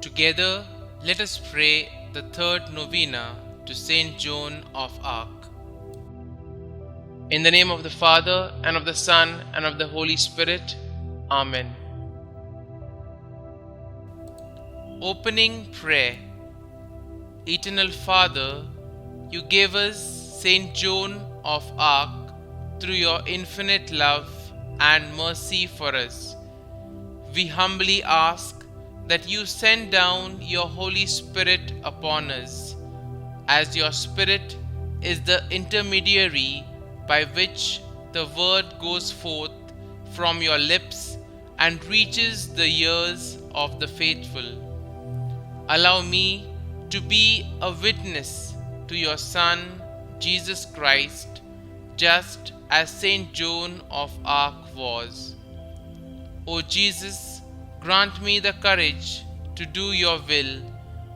Together, let us pray the third novena to St Joan of Arc. In the name of the Father, and of the Son, and of the Holy Spirit. Amen. Opening prayer. Eternal Father, you gave us St Joan of Arc through your infinite love and mercy for us. We humbly ask that you send down your Holy Spirit upon us, as your Spirit is the intermediary by which the word goes forth from your lips and reaches the ears of the faithful. Allow me to be a witness to your Son, Jesus Christ, just as St Joan of Arc was. O Jesus, grant me the courage to do your will,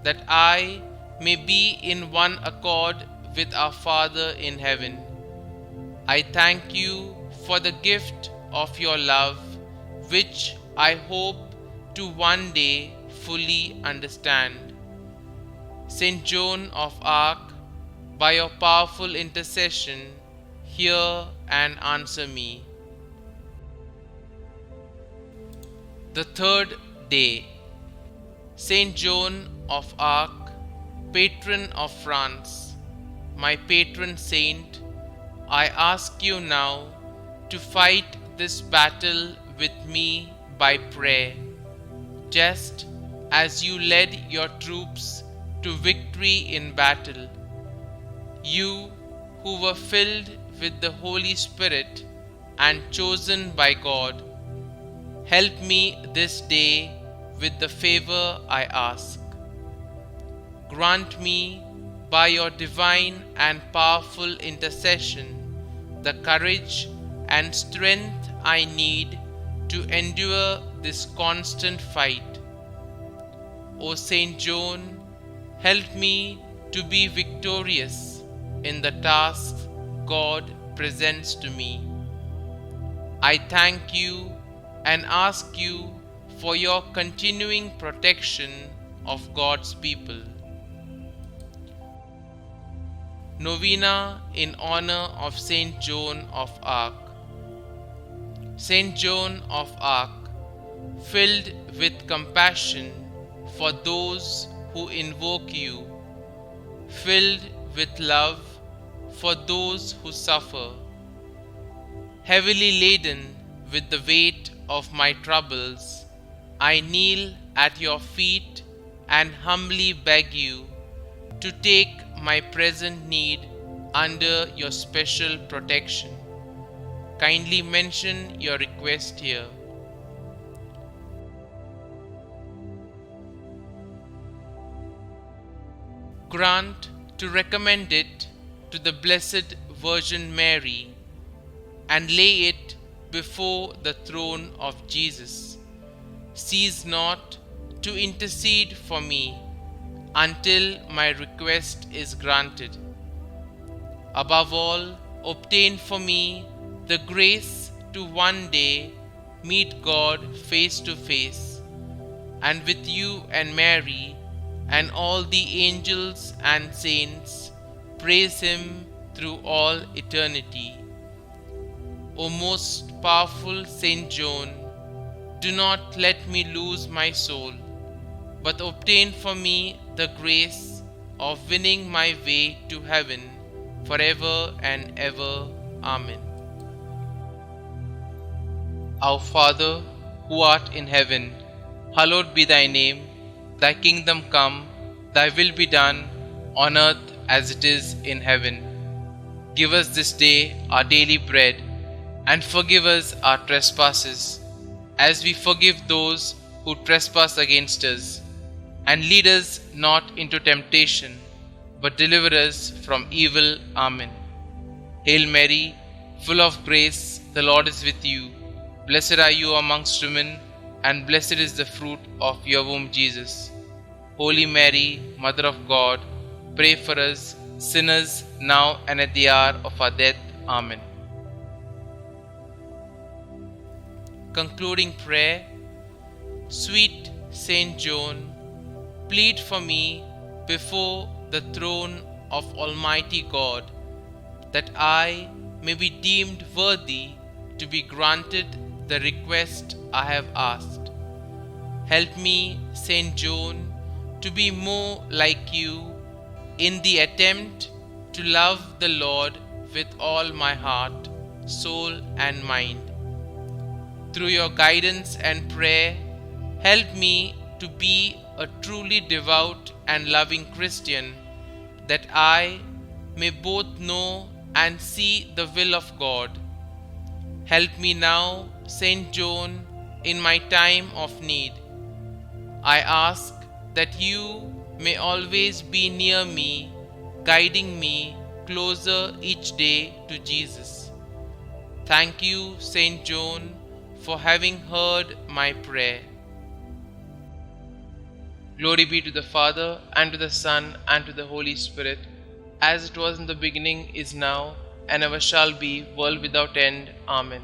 that I may be in one accord with our Father in heaven. I thank you for the gift of your love, which I hope to one day fully understand. St. Joan of Arc, by your powerful intercession, hear and answer me. The third day. St. Joan of Arc, patron of France, my patron saint, I ask you now to fight this battle with me by prayer, just as you led your troops to victory in battle. You who were filled with the Holy Spirit and chosen by God, help me this day with the favor I ask. Grant me, by your divine and powerful intercession, the courage and strength I need to endure this constant fight. O St. Joan, help me to be victorious in the tasks God presents to me. I thank you and ask you for your continuing protection of God's people. Novena in honor of St. Joan of Arc. St. Joan of Arc, filled with compassion for those who invoke you, filled with love for those who suffer, heavily laden with the weight of my troubles, I kneel at your feet and humbly beg you to take my present need under your special protection. Kindly mention your request here. Grant to recommend it to the Blessed Virgin Mary and lay it before the throne of Jesus. Cease not to intercede for me until my request is granted. Above all, obtain for me the grace to one day meet God face to face, and with you and Mary and all the angels and saints praise Him through all eternity. O most powerful St. Joan, do not let me lose my soul, but obtain for me the grace of winning my way to heaven forever and ever. Amen. Our Father, who art in heaven, hallowed be thy name. Thy kingdom come, thy will be done, on earth as it is in heaven. Give us this day our daily bread, and forgive us our trespasses, as we forgive those who trespass against us. And lead us not into temptation, but deliver us from evil. Amen. Hail Mary, full of grace, the Lord is with you. Blessed are you amongst women, and blessed is the fruit of your womb, Jesus. Holy Mary, Mother of God, pray for us sinners, now and at the hour of our death. Amen. Concluding prayer. Sweet Saint Joan, plead for me before the throne of Almighty God, that I may be deemed worthy to be granted the request I have asked. Help me, St. Joan, to be more like you in the attempt to love the Lord with all my heart, soul, and mind. Through your guidance and prayer, help me to be a truly devout and loving Christian, that I may both know and see the will of God. Help me now, St. Joan, in my time of need. I ask that you may always be near me, guiding me closer each day to Jesus. Thank you, St. Joan, for having heard my prayer. Glory be to the Father, and to the Son, and to the Holy Spirit, as it was in the beginning, is now, and ever shall be, world without end. Amen.